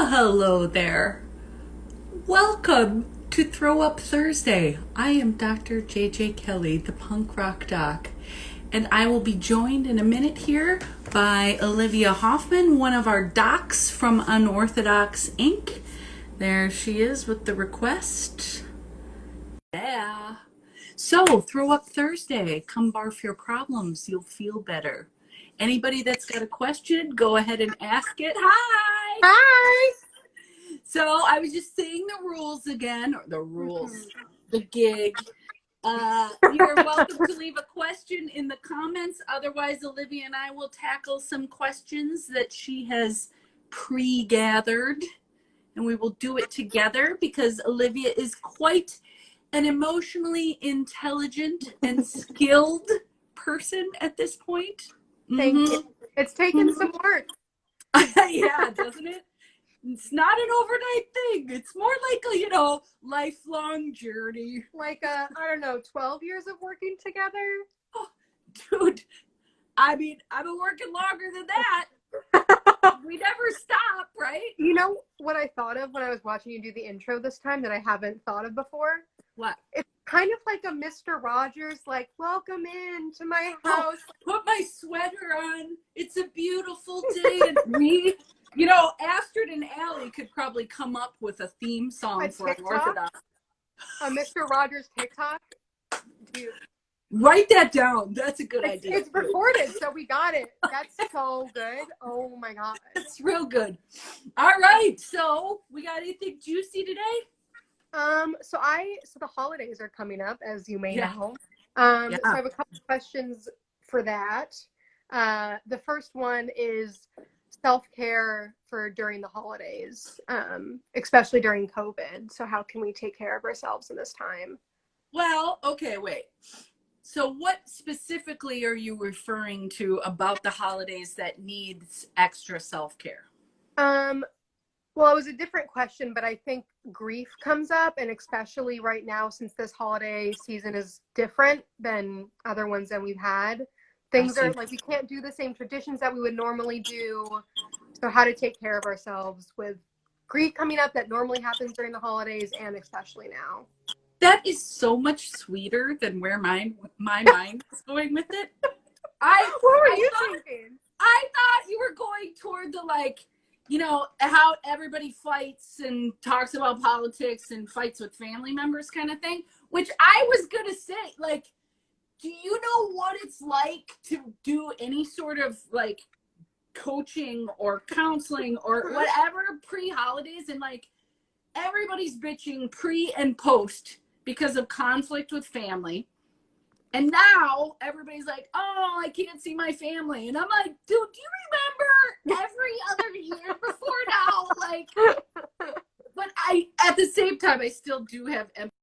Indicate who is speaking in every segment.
Speaker 1: Hello there. Welcome to Throw Up Thursday. I am Dr. JJ Kelly, the punk rock doc, and I will be joined in a minute here by Olivia Hoffman, one of our docs from Unorthodox Inc. There she is with the request. Yeah. So, Throw Up Thursday. Come barf your problems. You'll feel better. Anybody that's got a question, go ahead and ask it. Hi!
Speaker 2: Hi.
Speaker 1: So I was just saying the rules again, or the rules, the gig. You're welcome to leave a question in the comments. Otherwise, Olivia and I will tackle some questions that she has pre-gathered, and we will do it together because Olivia is quite an emotionally intelligent and skilled person at this point.
Speaker 2: Thank you. It's taken some work.
Speaker 1: Yeah, doesn't it? It's not an overnight thing. It's more like a, lifelong journey.
Speaker 2: Like, I don't know, 12 years of working together?
Speaker 1: Oh, dude, I mean, I've been working longer than that. We never stop, right?
Speaker 2: You know what I thought of when I was watching you do the intro this time that I haven't thought of before?
Speaker 1: What?
Speaker 2: It's kind of like a Mr. Rogers, like, welcome in to my house.
Speaker 1: Put my sweater on. It's a beautiful day. And we, Astrid and Allie could probably come up with a theme song for Unorthodox.
Speaker 2: A Mr. Rogers TikTok?
Speaker 1: Write that down. That's a good idea.
Speaker 2: It's recorded, so we got it. That's so good. Oh my God.
Speaker 1: It's real good. All right. So we got anything juicy today?
Speaker 2: So the holidays are coming up, as you may know. So I have a couple of questions for that. The first one is self-care for during the holidays, especially during COVID. So how can we take care of ourselves in this time?
Speaker 1: Well, okay, wait. So what specifically are you referring to about the holidays that needs extra self-care?
Speaker 2: Well, it was a different question, but I think grief comes up, and especially right now, since this holiday season is different than other ones that we've had. Things are like, we can't do the same traditions that we would normally do. So how to take care of ourselves with grief coming up that normally happens during the holidays, and especially now.
Speaker 1: That is so much sweeter than where my mind is going with it.
Speaker 2: What were you thinking?
Speaker 1: I thought you were going toward the how everybody fights and talks about politics and fights with family members kind of thing, which I was going to say, do you know what it's like to do any sort of coaching or counseling or whatever pre-holidays, and everybody's bitching pre and post because of conflict with family. And now everybody's like, oh, I can't see my family. And I'm like, dude, do you remember every other year before now? But at the same time, I still do have empathy.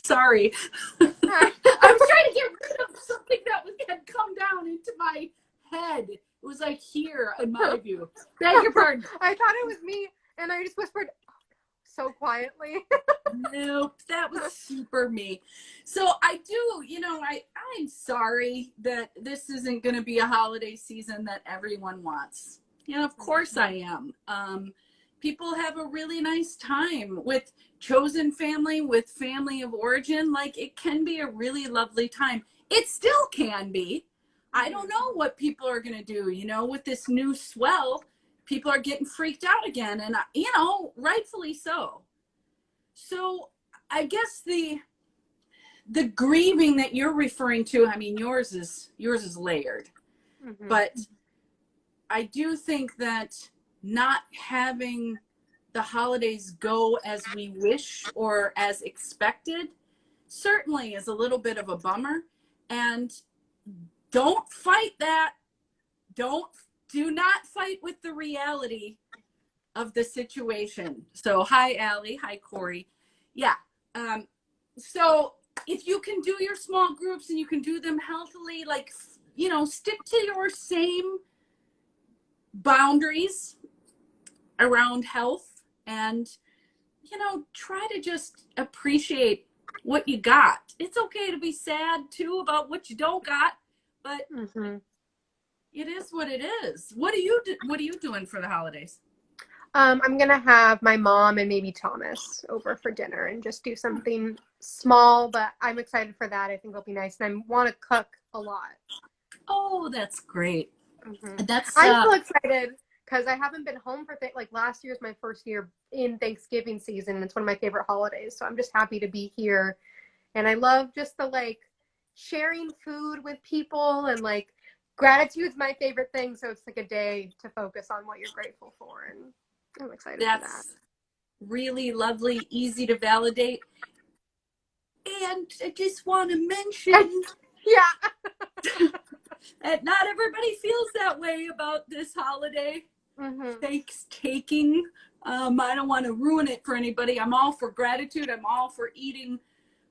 Speaker 1: Sorry. I was trying to get rid of something that had come down into my head. It was here, in my view. Beg your pardon.
Speaker 2: I thought it was me. And I just whispered, oh, so quietly.
Speaker 1: Nope, that was super me. So I do, I'm sorry that this isn't going to be a holiday season that everyone wants. Of course I am. People have a really nice time with chosen family, with family of origin. It can be a really lovely time. It still can be. I don't know what people are going to do, with this new swell. People are getting freaked out again, and rightfully so. So I guess the grieving that you're referring to, I mean, yours is layered. But I do think that not having the holidays go as we wish or as expected certainly is a little bit of a bummer. And don't fight that. Do not fight with the reality of the situation. So hi, Allie. Hi, Corey. Yeah. So if you can do your small groups and you can do them healthily, stick to your same boundaries around health and, try to just appreciate what you got. It's okay to be sad too about what you don't got, but
Speaker 2: Mm-hmm.
Speaker 1: it is what it is. What are you doing for the holidays?
Speaker 2: I'm gonna have my mom and maybe Thomas over for dinner and just do something small, but I'm excited for that. I think it'll be nice, and I want to cook a lot.
Speaker 1: Oh, that's great.
Speaker 2: Mm-hmm.
Speaker 1: That's
Speaker 2: I'm so excited because I haven't been home for like last year's my first year in Thanksgiving season. It's one of my favorite holidays, so I'm just happy to be here, and I love just the like sharing food with people, and like gratitude's my favorite thing. So it's like a day to focus on what you're grateful for, and I'm excited for that.
Speaker 1: that's really lovely, easy to validate. And I just want to mention
Speaker 2: Yeah.
Speaker 1: that not everybody feels that way about this holiday.
Speaker 2: Mm-hmm.
Speaker 1: Thanks taking. I don't want to ruin it for anybody. I'm all for gratitude. I'm all for eating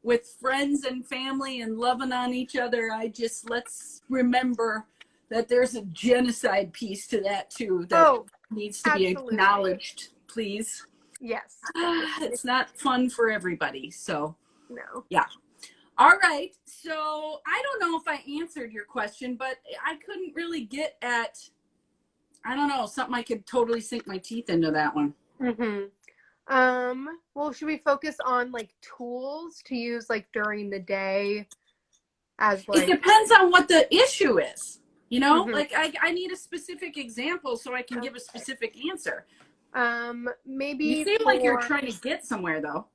Speaker 1: with friends and family and loving on each other. Let's remember that there's a genocide piece to that too that needs to be
Speaker 2: Absolutely.
Speaker 1: acknowledged, please.
Speaker 2: Yes.
Speaker 1: It's not fun for everybody. So,
Speaker 2: No.
Speaker 1: yeah. All right. So I don't know if I answered your question, but I couldn't really get at, I don't know, something I could totally sink my teeth into that one.
Speaker 2: Mm-hmm. Well, should we focus on like tools to use like during the day as like...
Speaker 1: It depends on what the issue is. You know,
Speaker 2: Mm-hmm.
Speaker 1: like I need a specific example so I can give a specific answer.
Speaker 2: Maybe
Speaker 1: you seem like you're trying to get somewhere though.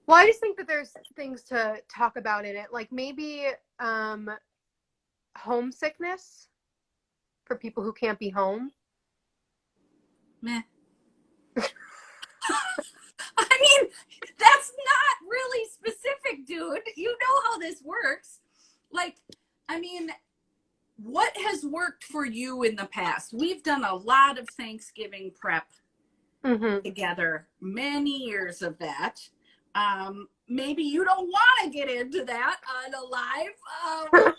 Speaker 2: Well, I just think that there's things to talk about in it, like maybe homesickness for people who can't be home.
Speaker 1: Meh. I mean, that's not really specific, dude. You know how this works. Like, I mean, what has worked for you in the past? We've done a lot of Thanksgiving prep together, many years of that. Maybe you don't want to get into that on a live,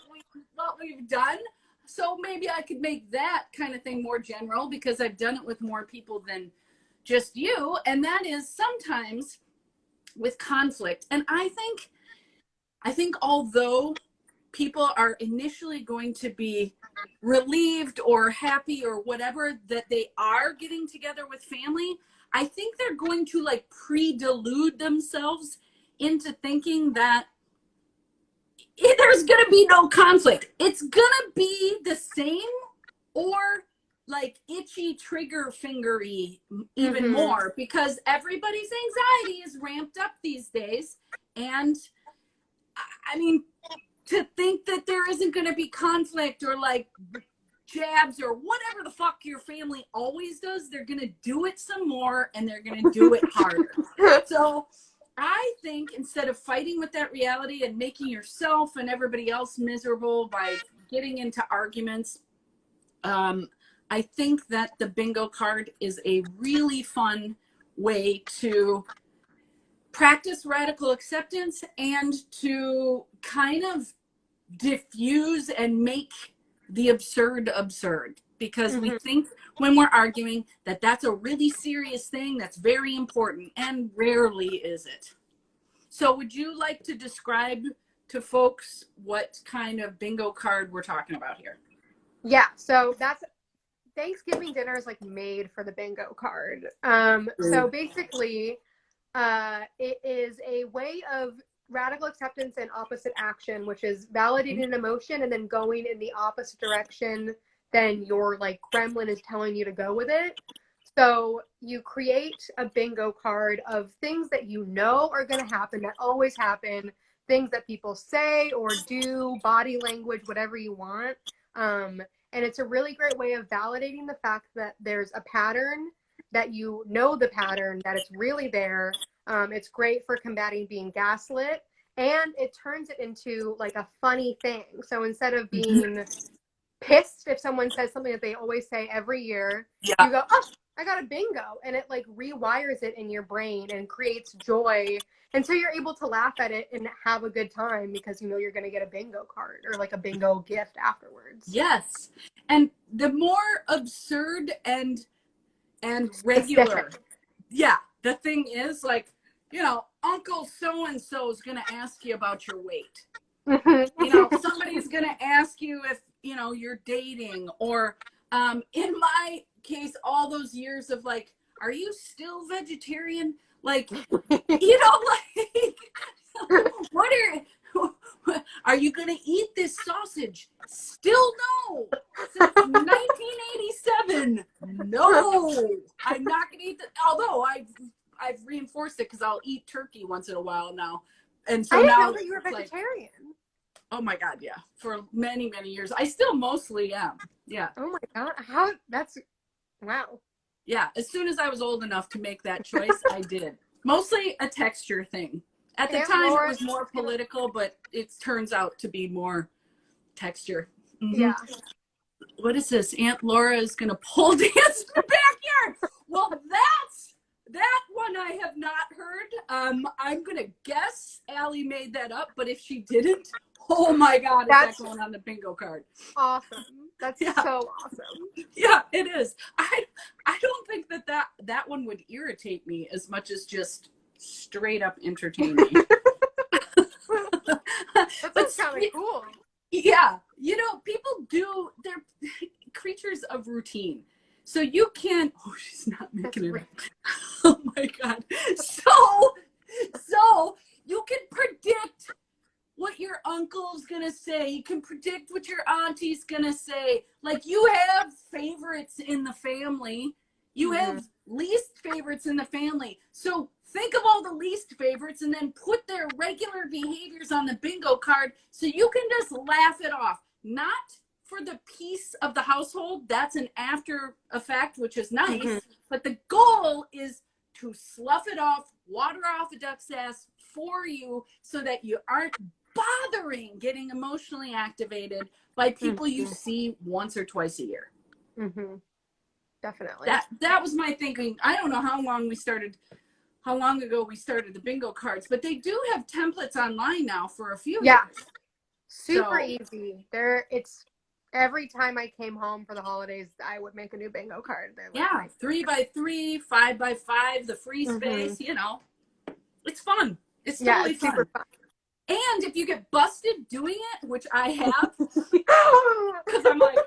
Speaker 1: what we've done. So maybe I could make that kind of thing more general because I've done it with more people than just you. And that is sometimes with conflict. And I think although people are initially going to be relieved or happy or whatever that they are getting together with family, I think they're going to like pre-delude themselves into thinking that there's going to be no conflict. It's going to be the same or like itchy trigger fingery even more because everybody's anxiety is ramped up these days. And I mean, to think that there isn't going to be conflict or like jabs or whatever the fuck your family always does, they're going to do it some more and they're going to do it harder. So I think instead of fighting with that reality and making yourself and everybody else miserable by getting into arguments, I think that the bingo card is a really fun way to practice radical acceptance and to kind of diffuse and make the absurd absurd, because we think when we're arguing that that's a really serious thing that's very important, and rarely is it. So would you like to describe to folks what kind of bingo card we're talking about here?
Speaker 2: Yeah, so that's Thanksgiving dinner is like made for the bingo card. So basically, it is a way of radical acceptance and opposite action, which is validating an emotion and then going in the opposite direction than your like gremlin is telling you to go with it. So you create a bingo card of things that you know are going to happen, that always happen, things that people say or do, body language, whatever you want. And it's a really great way of validating the fact that there's a pattern, that you know the pattern, that it's really there. It's great for combating being gaslit, and it turns it into like a funny thing. So instead of being pissed if someone says something that they always say every year, you go, oh, I got a bingo. And it like rewires it in your brain and creates joy. And so you're able to laugh at it and have a good time because you know you're going to get a bingo card or like a bingo gift afterwards.
Speaker 1: Yes. And the more absurd and regular, the thing is, like, you know, Uncle so-and-so is going to ask you about your weight. You know, somebody's going to you're dating, or in my case, all those years of like, are you still vegetarian? Like, like, what are you going to eat this sausage? Still no. Since 1987, no. I'm not going to eat that. Although I've reinforced it because I'll eat turkey once in a while now. And so
Speaker 2: I didn't
Speaker 1: now
Speaker 2: know that you were vegetarian.
Speaker 1: like, oh my God, yeah. For many, many years. I still mostly am. Yeah.
Speaker 2: Oh my God. Wow.
Speaker 1: Yeah. As soon as I was old enough to make that choice, I did. Mostly a texture thing. At the time, it was more political, but it turns out to be more texture. Mm-hmm.
Speaker 2: Yeah.
Speaker 1: What is this? Aunt Laura is going to pole dance in the backyard. Well, that one I have not heard. I'm going to guess Allie made that up, but if she didn't, oh my God, is that going on the bingo card?
Speaker 2: Awesome. That's so awesome.
Speaker 1: Yeah, it is. I don't think that one would irritate me as much as just straight up entertain me.
Speaker 2: That's kind of cool.
Speaker 1: Yeah, people they're creatures of routine. So you can't, she's not making it up. Oh my God. So you can predict what your uncle's gonna say. You can predict what your auntie's gonna say. Like, you have favorites in the family. You have least favorites in the family. So think of all the least favorites and then put their regular behaviors on the bingo card so you can just laugh it off. Not for the peace of the household. That's an after effect, which is nice. But the goal is to slough it off, water off a duck's ass for you so that you aren't bothering getting emotionally activated by people you see once or twice a year.
Speaker 2: Definitely.
Speaker 1: That was my thinking. I don't know how long ago we started the bingo cards, but they do have templates online now for a few years.
Speaker 2: Super easy. It's every time I came home for the holidays, I would make a new bingo card.
Speaker 1: Yeah, 3x3, 5x5, the free space, it's fun. It's totally fun.
Speaker 2: Super fun.
Speaker 1: And if you get busted doing it, which I have, because I'm like,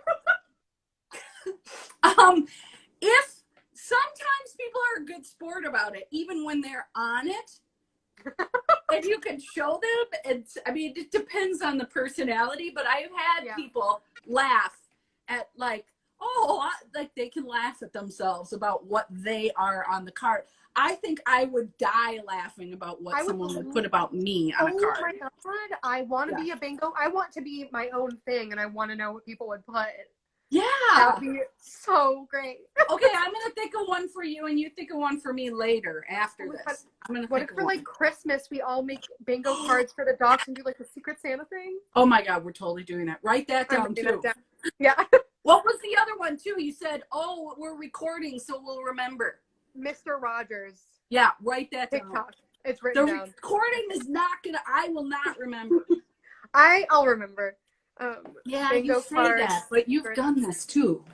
Speaker 1: if sometimes people are a good sport about it, even when they're on it, and you can show them, it depends on the personality, but I've had people laugh at like they can laugh at themselves about what they are on the card. I think I would die laughing about what someone would put about me on a card.
Speaker 2: Oh my God. I want to be a bingo. I want to be my own thing, and I want to know what people would put.
Speaker 1: Yeah.
Speaker 2: That would be so great.
Speaker 1: Okay, I'm going to think of one for you, and you think of one for me later after this.
Speaker 2: What if for like Christmas, we all make bingo cards for the dogs and do like the Secret Santa thing?
Speaker 1: Oh my God, we're totally doing that. Write that down too.
Speaker 2: Yeah.
Speaker 1: What was the other one too? You said, we're recording, so we'll remember.
Speaker 2: Mr. Rogers.
Speaker 1: Yeah, write that down.
Speaker 2: TikTok. It's written down.
Speaker 1: The recording is I will not remember.
Speaker 2: I'll remember.
Speaker 1: Yeah, you say that, but you've done this too.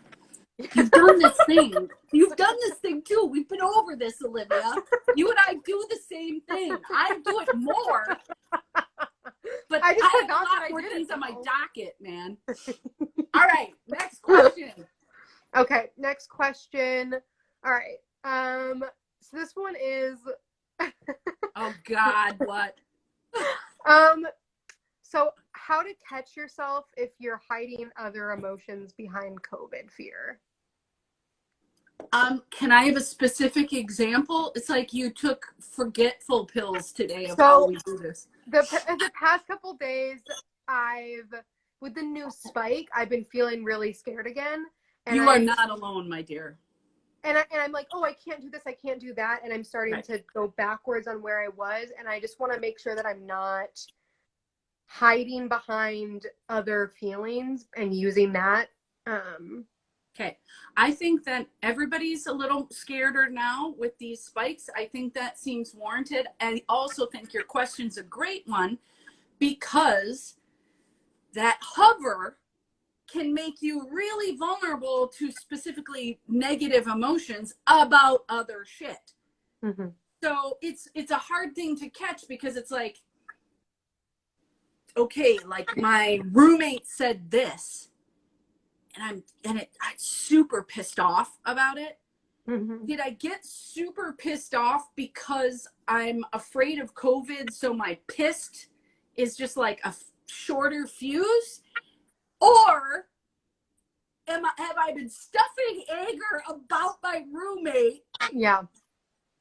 Speaker 1: You've done this thing. You've done this thing too. We've been over this, Olivia. You and I do the same thing. I do it more. But I have a lot more things on my docket, man. All right, next question.
Speaker 2: Okay, next question. All right. So this one is
Speaker 1: oh God, what?
Speaker 2: So how to catch yourself if you're hiding other emotions behind COVID fear?
Speaker 1: Can I have a specific example? It's like you took forgetful pills today of how we do this.
Speaker 2: The past couple days, with the new spike, I've been feeling really scared again. And
Speaker 1: you are not alone, my dear.
Speaker 2: And I'm like, I can't do this, I can't do that. And I'm starting to go backwards on where I was. And I just want to make sure that I'm not hiding behind other feelings and using that.
Speaker 1: Okay. I think that everybody's a little scareder now with these spikes. I think that seems warranted. I also think your question's a great one because that hover can make you really vulnerable to specifically negative emotions about other shit. So it's a hard thing to catch because it's like, okay, like my roommate said this, I'm super pissed off about it.
Speaker 2: Mm-hmm.
Speaker 1: Did I get super pissed off because I'm afraid of COVID, so my pissed is just like a shorter fuse? Or have I been stuffing anger about my roommate?
Speaker 2: Yeah.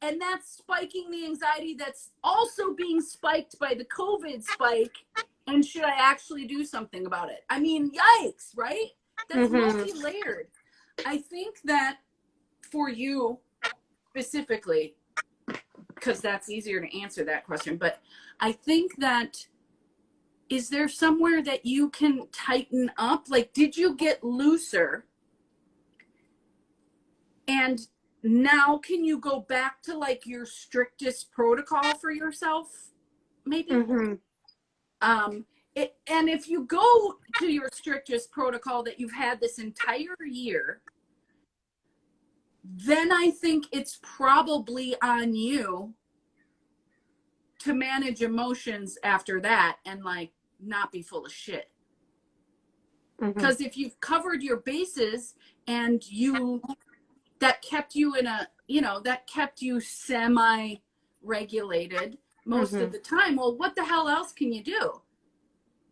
Speaker 1: And that's spiking the anxiety that's also being spiked by the COVID spike. And should I actually do something about it? I mean, yikes, right? That's multi-layered. I think that for you specifically, because that's easier to answer that question, but I think that, is there somewhere that you can tighten up? Like, did you get looser? And now can you go back to like your strictest protocol for yourself? Maybe.
Speaker 2: Mm-hmm.
Speaker 1: And if you go to your strictest protocol that you've had this entire year, then I think it's probably on you to manage emotions after that and like not be full of shit. Because if you've covered your bases and that kept you in a, that kept you semi-regulated most of the time, well, what the hell else can you do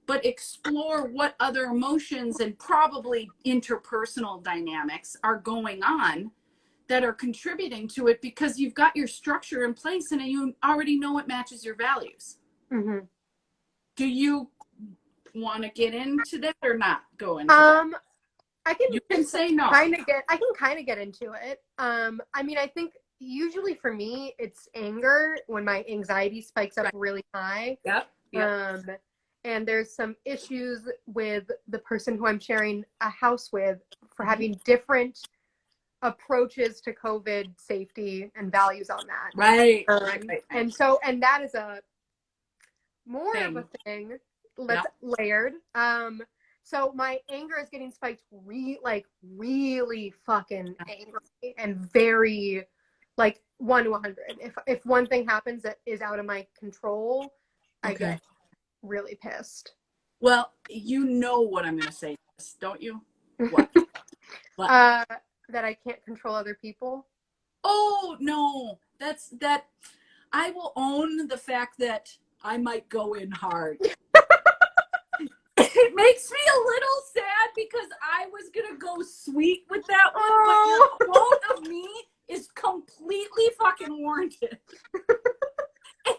Speaker 1: but explore what other emotions and probably interpersonal dynamics are going on that are contributing to it, because you've got your structure in place and you already know what matches your values. Do you want to get into that or not go into that? You can say no.
Speaker 2: I can kind of get into it. I mean, I think usually for me it's anger when my anxiety spikes up really high.
Speaker 1: Yep.
Speaker 2: And there's some issues with the person who I'm sharing a house with for having different approaches to COVID safety and values on that.
Speaker 1: Right.
Speaker 2: And that is more of a thing. Layered. So my anger is getting spiked really fucking angry and very like 1 to 100. If one thing happens that is out of my control, I get really pissed.
Speaker 1: Well, you know what I'm going to say, don't you? What?
Speaker 2: That I can't control other people.
Speaker 1: Oh, no. That I will own the fact that I might go in hard. It makes me a little sad because I was going to go sweet with that one, but your quote of me is completely fucking warranted. And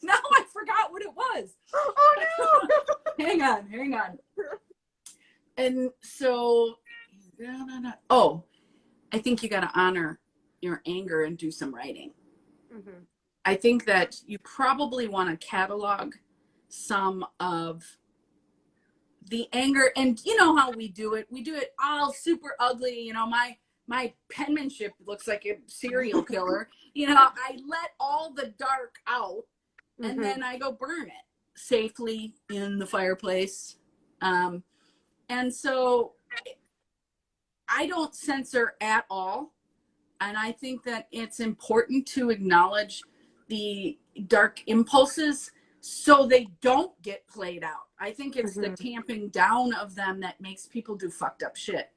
Speaker 1: now I forgot what it was.
Speaker 2: Oh, no.
Speaker 1: Hang on. And so, oh, I think you got to honor your anger and do some writing. I think that you probably want to catalog some of the anger, and you know how we do it all super ugly. My penmanship looks like a serial killer. I let all the dark out and then I go burn it safely in the fireplace. And so I don't censor at all. And I think that it's important to acknowledge the dark impulses so they don't get played out. I think it's the tamping down of them that makes people do fucked up shit.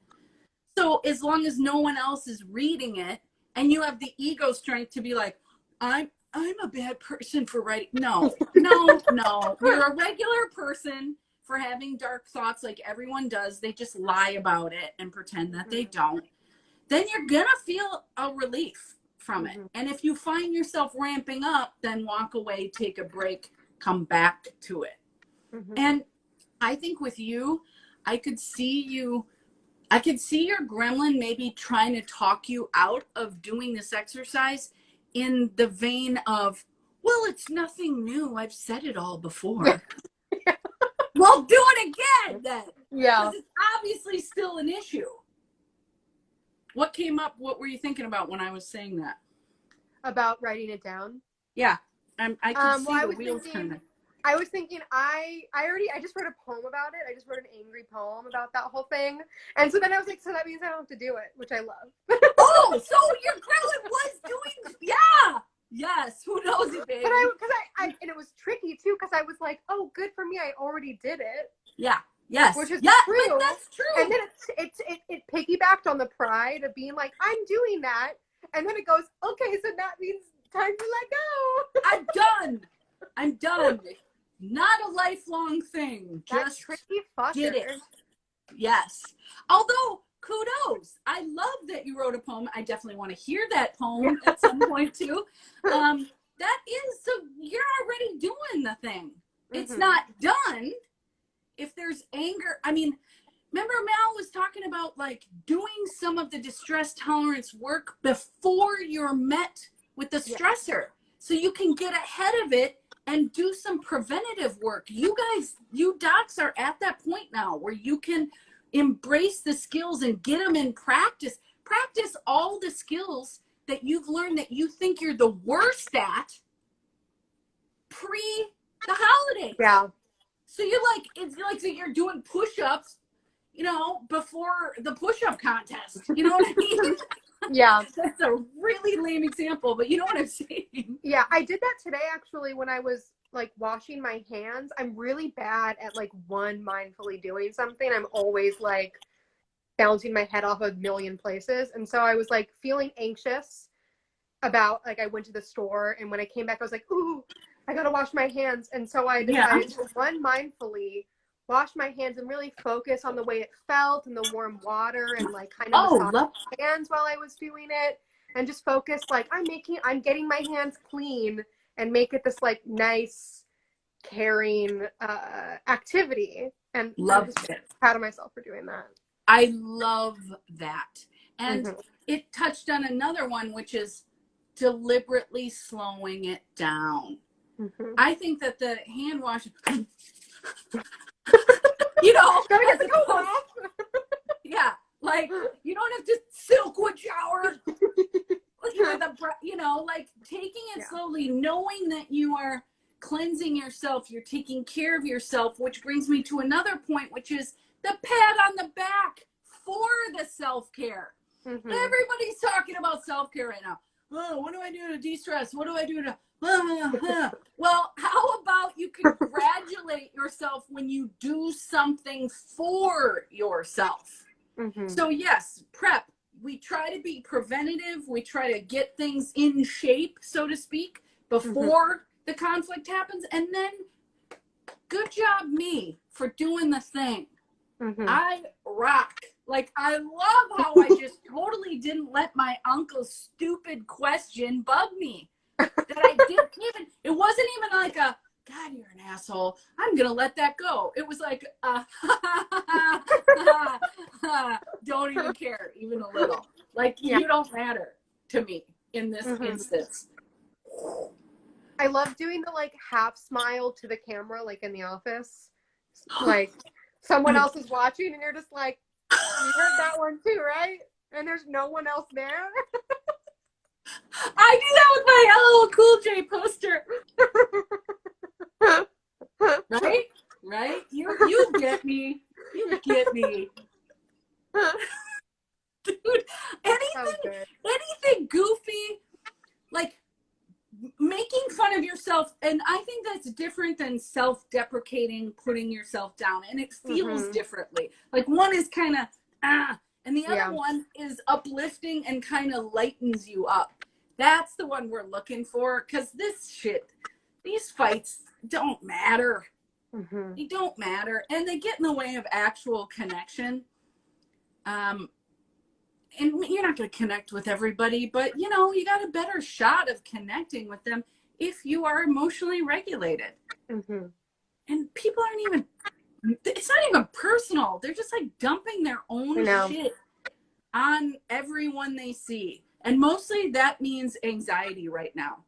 Speaker 1: So as long as no one else is reading it and you have the ego strength to be like, I'm a bad person for writing. No. You're a regular person for having dark thoughts like everyone does. They just lie about it and pretend that they don't. Then you're going to feel a relief from it. And if you find yourself ramping up, then walk away, take a break, come back to it. And I think with you, I could see your gremlin maybe trying to talk you out of doing this exercise in the vein of, well, it's nothing new. I've said it all before. Well, do it again then. Yeah. Because it's obviously still an issue. What came up? What were you thinking about when I was saying that?
Speaker 2: About writing it down?
Speaker 1: Yeah. I could see the wheels turning.
Speaker 2: I was thinking, I just wrote a poem about it. I just wrote an angry poem about that whole thing. And so then I was like, so that means I don't have to do it, which I love.
Speaker 1: Oh, so your gremlin was doing, yeah. Yes, who knows it, baby.
Speaker 2: But and it was tricky too, because I was like, oh, good for me, I already did it.
Speaker 1: Yeah. Yes.
Speaker 2: which is
Speaker 1: Yeah, but
Speaker 2: true.
Speaker 1: that's true.
Speaker 2: And then it piggybacked on the pride of being like, I'm doing that. And then it goes, okay, so that means time to let go.
Speaker 1: I'm done. I'm done. Not a lifelong thing.
Speaker 2: That
Speaker 1: Just
Speaker 2: tricky fucker.
Speaker 1: did it. Yes. Although, kudos. I love that you wrote a poem. I definitely want to hear that poem at some point too. That is, so you're already doing the thing. It's not done. If there's anger, I mean, remember Mal was talking about like doing some of the distress tolerance work before you're met with the stressor, so you can get ahead of it and do some preventative work. You guys, you docs are at that point now where you can embrace the skills and get them in practice. Practice all the skills that you've learned that you think you're the worst at pre the holidays.
Speaker 2: Yeah.
Speaker 1: So you're like, it's like that you're doing push-ups, you know, before the push-up contest. You know what I mean?
Speaker 2: Yeah.
Speaker 1: That's a really lame example, but you know what I'm saying?
Speaker 2: Yeah, I did that today actually when I was like washing my hands. I'm really bad at like mindfully doing something. I'm always like bouncing my head off a million places. And so I was like feeling anxious about, like, I went to the store and when I came back, I was like, ooh, I gotta wash my hands. And so I decided to mindfully wash my hands and really focus on the way it felt and the warm water and like kind of massage my hands while I was doing it, and just focus like I'm getting my hands clean and make it this like nice, caring activity. And I'm just proud of myself for doing that.
Speaker 1: I love that. And it touched on another one, which is deliberately slowing it down. I think that the hand wash, you know,
Speaker 2: gotta get the coat off.
Speaker 1: Yeah, like you don't have to silkwood shower with a, you know, like taking it slowly, knowing that you are cleansing yourself, you're taking care of yourself, which brings me to another point, which is the pat on the back for the self-care. Everybody's talking about self-care right now. Oh, what do I do to de-stress? What do I do to well, how about you congratulate yourself when you do something for yourself? So yes, prep. We try to be preventative. We try to get things in shape, so to speak, before the conflict happens. And then good job me for doing the thing. I rock. Like, I love how I just totally didn't let my uncle's stupid question bug me. That I didn't even, it wasn't even like a, God, you're an asshole, I'm going to let that go. It was like, don't even care, even a little. Like, you don't matter to me in this instance.
Speaker 2: I love doing the like half smile to the camera, like in The Office. Like, someone else is watching and you're just like, you heard that one too, right? And there's no one else there.
Speaker 1: I do that with my LL Cool J poster. Right? Right? You get me. You get me. Dude, anything goofy, like making fun of yourself, and I think that's different than self-deprecating, putting yourself down, and it feels differently. Like one is kind of and the other one is uplifting and kind of lightens you up. That's the one we're looking for, because these fights don't matter. They don't matter, and they get in the way of actual connection. And you're not going to connect with everybody, but you know, you got a better shot of connecting with them if you are emotionally regulated. And people aren't even, it's not even personal. They're just like dumping their own shit on everyone they see. And mostly that means anxiety right now.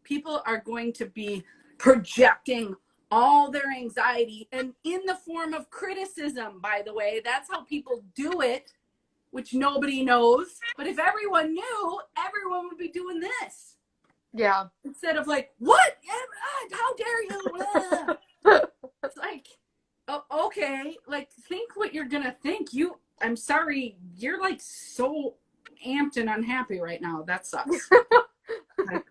Speaker 1: People are going to be projecting all their anxiety, and in the form of criticism, by the way. That's how people do it, which nobody knows. But if everyone knew, everyone would be doing this. Yeah. Instead of like, what? How dare you? It's like, oh, okay, like think what you're gonna think. I'm sorry, you're like so amped and unhappy right now. That sucks. Like,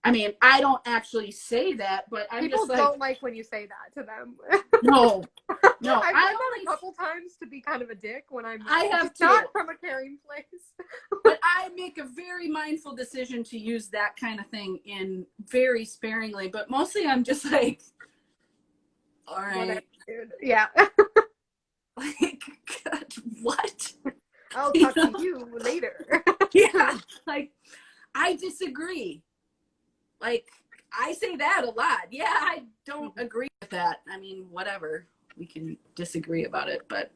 Speaker 1: I mean, I don't actually say that, but I'm
Speaker 2: People
Speaker 1: just like,
Speaker 2: don't like when you say that to them.
Speaker 1: no,
Speaker 2: I've
Speaker 1: no,
Speaker 2: done
Speaker 1: I
Speaker 2: that
Speaker 1: only,
Speaker 2: a couple times to be kind of a dick when I'm
Speaker 1: I have
Speaker 2: just
Speaker 1: too.
Speaker 2: not from a caring place.
Speaker 1: But I make a very mindful decision to use that kind of thing in very sparingly, but mostly I'm just like, all
Speaker 2: Whatever,
Speaker 1: right,
Speaker 2: dude. Yeah.
Speaker 1: like, God, what?
Speaker 2: I'll
Speaker 1: You
Speaker 2: talk to
Speaker 1: know?
Speaker 2: you later.
Speaker 1: Yeah, like, I disagree. Like, I say that a lot. Yeah, I don't agree with that. I mean, whatever. We can disagree about it, but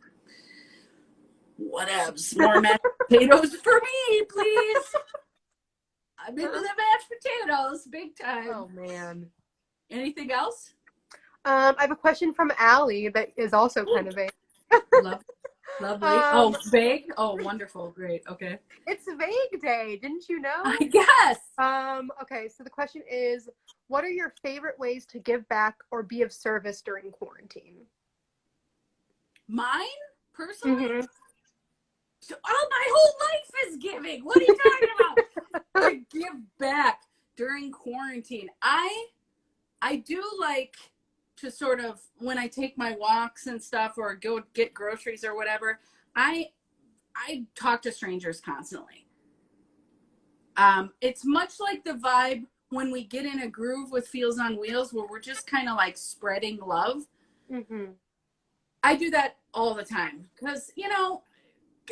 Speaker 1: whatevs. More mashed potatoes for me, please. I'm into the mashed potatoes, big time.
Speaker 2: Oh man.
Speaker 1: Anything else?
Speaker 2: I have a question from Allie that is also kind of vague.
Speaker 1: Lovely. Oh, vague? Oh, wonderful. Great. Okay.
Speaker 2: It's vague day, didn't you know?
Speaker 1: I guess.
Speaker 2: Okay, so the question is, what are your favorite ways to give back or be of service during quarantine?
Speaker 1: Mine, personally?
Speaker 2: Mm-hmm.
Speaker 1: So, oh, my whole life is giving. What are you talking about? To give back during quarantine. I do like to sort of, when I take my walks and stuff or go get groceries or whatever, I talk to strangers constantly. It's much like the vibe when we get in a groove with Feels on Wheels where we're just kind of like spreading love.
Speaker 2: Mm-hmm.
Speaker 1: I do that all the time because, you know,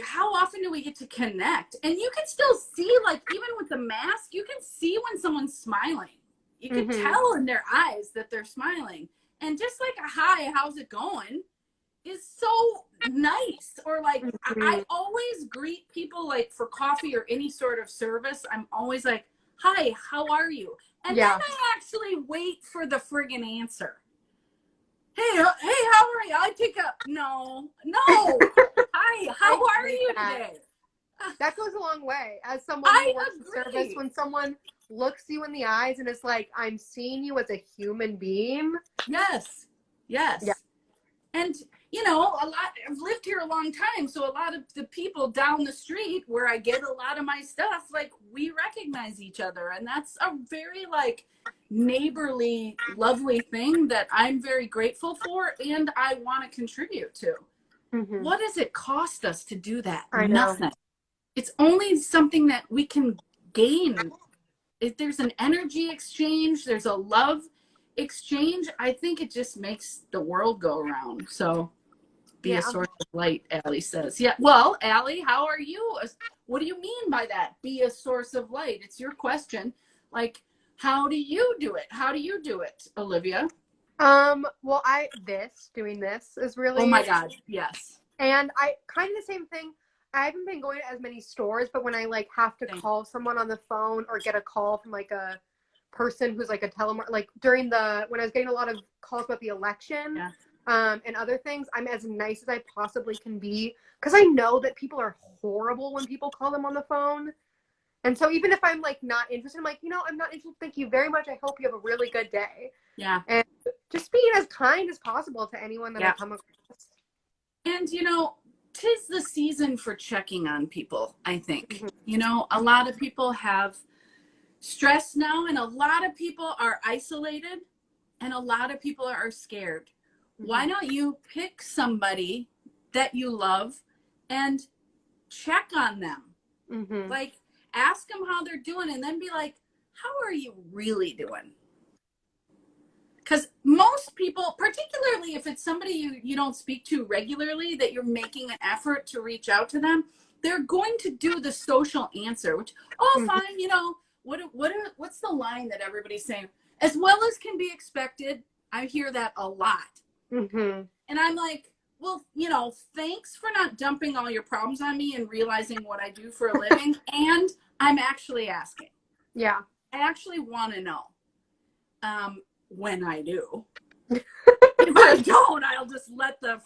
Speaker 1: how often do we get to connect? And you can still see, like, even with the mask, you can see when someone's smiling. You can tell in their eyes that they're smiling. And just like a hi, how's it going, is so nice. Or like, I always greet people like for coffee or any sort of service. I'm always like, hi, how are you? And then I actually wait for the friggin' answer. Hey, how are you? I pick up. No. Hi, how are you today?
Speaker 2: That goes a long way. As someone who works in service, when someone looks you in the eyes and is like, I'm seeing you as a human being.
Speaker 1: Yes. Yeah. And, you know, I've lived here a long time, so a lot of the people down the street where I get a lot of my stuff, like, we recognize each other. And that's a very, like, neighborly, lovely thing that I'm very grateful for and I want to contribute to. What does it cost us to do that? Nothing. It's only something that we can gain. If there's an energy exchange, there's a love exchange, I think it just makes the world go around. So be a source of light, Allie says. Yeah. Well, Allie, how are you? What do you mean by that? Be a source of light. It's your question. Like, how do you do it? How do you do it, Olivia?
Speaker 2: Well, doing this is really.
Speaker 1: Oh my God. Yes.
Speaker 2: And I kind of the same thing. I haven't been going to as many stores, but when I like have to call someone on the phone or get a call from like a person who's like a telemarketer, like when I was getting a lot of calls about the election and other things, I'm as nice as I possibly can be because I know that people are horrible when people call them on the phone. And so even if I'm like not interested, I'm like, you know, I'm not interested. Thank you very much. I hope you have a really good day.
Speaker 1: Yeah.
Speaker 2: And just being as kind as possible to anyone that I come across.
Speaker 1: And, you know, 'tis the season for checking on people, I think. You know, a lot of people have stress now and a lot of people are isolated and a lot of people are scared. Why don't you pick somebody that you love and check on them? Like, ask them how they're doing and then be like, how are you really doing? Because most people, particularly if it's somebody you don't speak to regularly, that you're making an effort to reach out to them, they're going to do the social answer, which, fine, you know, what's the line that everybody's saying? As well as can be expected. I hear that a lot. And I'm like, well, you know, thanks for not dumping all your problems on me and realizing what I do for a living. And I'm actually asking. Yeah. I actually want to know. When I do. If I don't, I'll just let the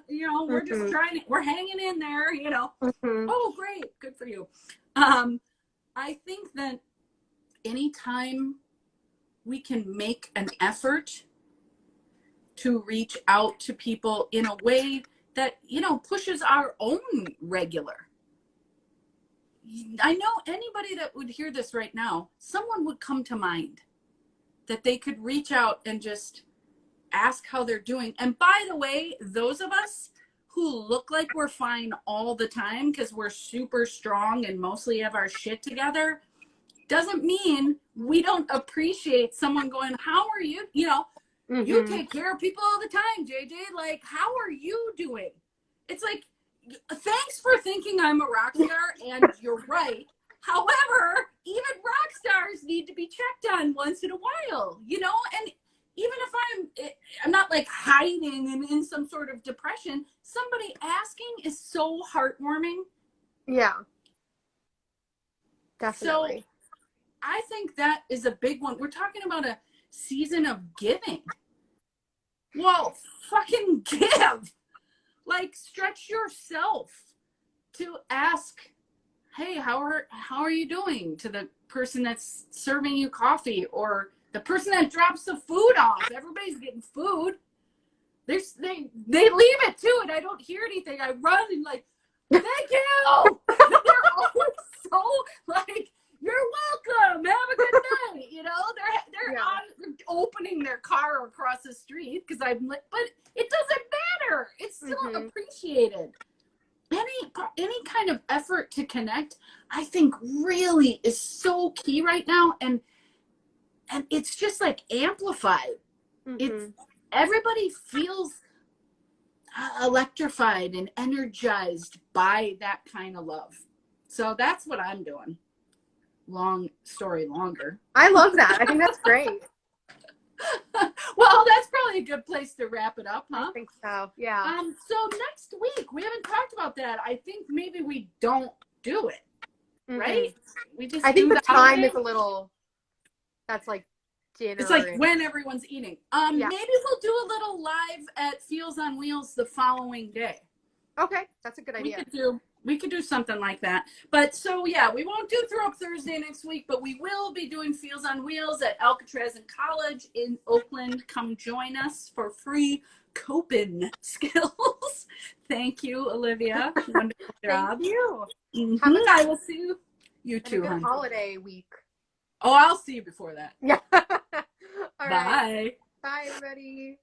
Speaker 1: you know, we're just we're hanging in there, you know. Oh, great. Good for you. I think that anytime we can make an effort to reach out to people in a way that, you know, pushes our own regular. I know anybody that would hear this right now, someone would come to mind that they could reach out and just ask how they're doing. And by the way, those of us who look like we're fine all the time because we're super strong and mostly have our shit together, doesn't mean we don't appreciate someone going, how are you? You know, you take care of people all the time, JJ. Like, how are you doing? It's like, thanks for thinking I'm a rock star, and you're right. However, even rock stars need to be checked on once in a while, you know? And even if I'm not like hiding and in some sort of depression, somebody asking is so heartwarming.
Speaker 2: Yeah. Definitely.
Speaker 1: So I think that is a big one. We're talking about a season of giving. Well, fucking give. Like, stretch yourself to ask, hey, how are you doing, to the person that's serving you coffee, or the person that drops the food off. Everybody's getting food. They leave it too, and I don't hear anything. I run and like, thank you. They're always so like, you're welcome. Have a good night. You know, they're opening their car across the street because I'm like, but it doesn't matter. It's still appreciated. Any kind of effort to connect, I think, really is so key right now, and it's just like amplified. It's everybody feels electrified and energized by that kind of love. So that's what I'm doing. Long story longer.
Speaker 2: I love that. I think that's great.
Speaker 1: Well, that's probably a good place to wrap it up, huh?
Speaker 2: I think so. Yeah.
Speaker 1: So next week, we haven't talked about that. I think maybe we don't do it, right? We just.
Speaker 2: I think the time
Speaker 1: holiday.
Speaker 2: is a little. That's like dinner.
Speaker 1: It's like when everyone's eating. Maybe we'll do a little live at Feels on Wheels the following day.
Speaker 2: Okay, that's a good idea.
Speaker 1: We could do something like that. But so, yeah, we won't do Throw Up Thursday next week, but we will be doing Feels on Wheels at Alcatraz and College in Oakland. Come join us for free coping skills. Thank you, Olivia. Wonderful job.
Speaker 2: Thank you.
Speaker 1: I will see you too.
Speaker 2: Have a good holiday week.
Speaker 1: Oh, I'll see you before that.
Speaker 2: Yeah. All
Speaker 1: Bye.
Speaker 2: right. Bye, everybody.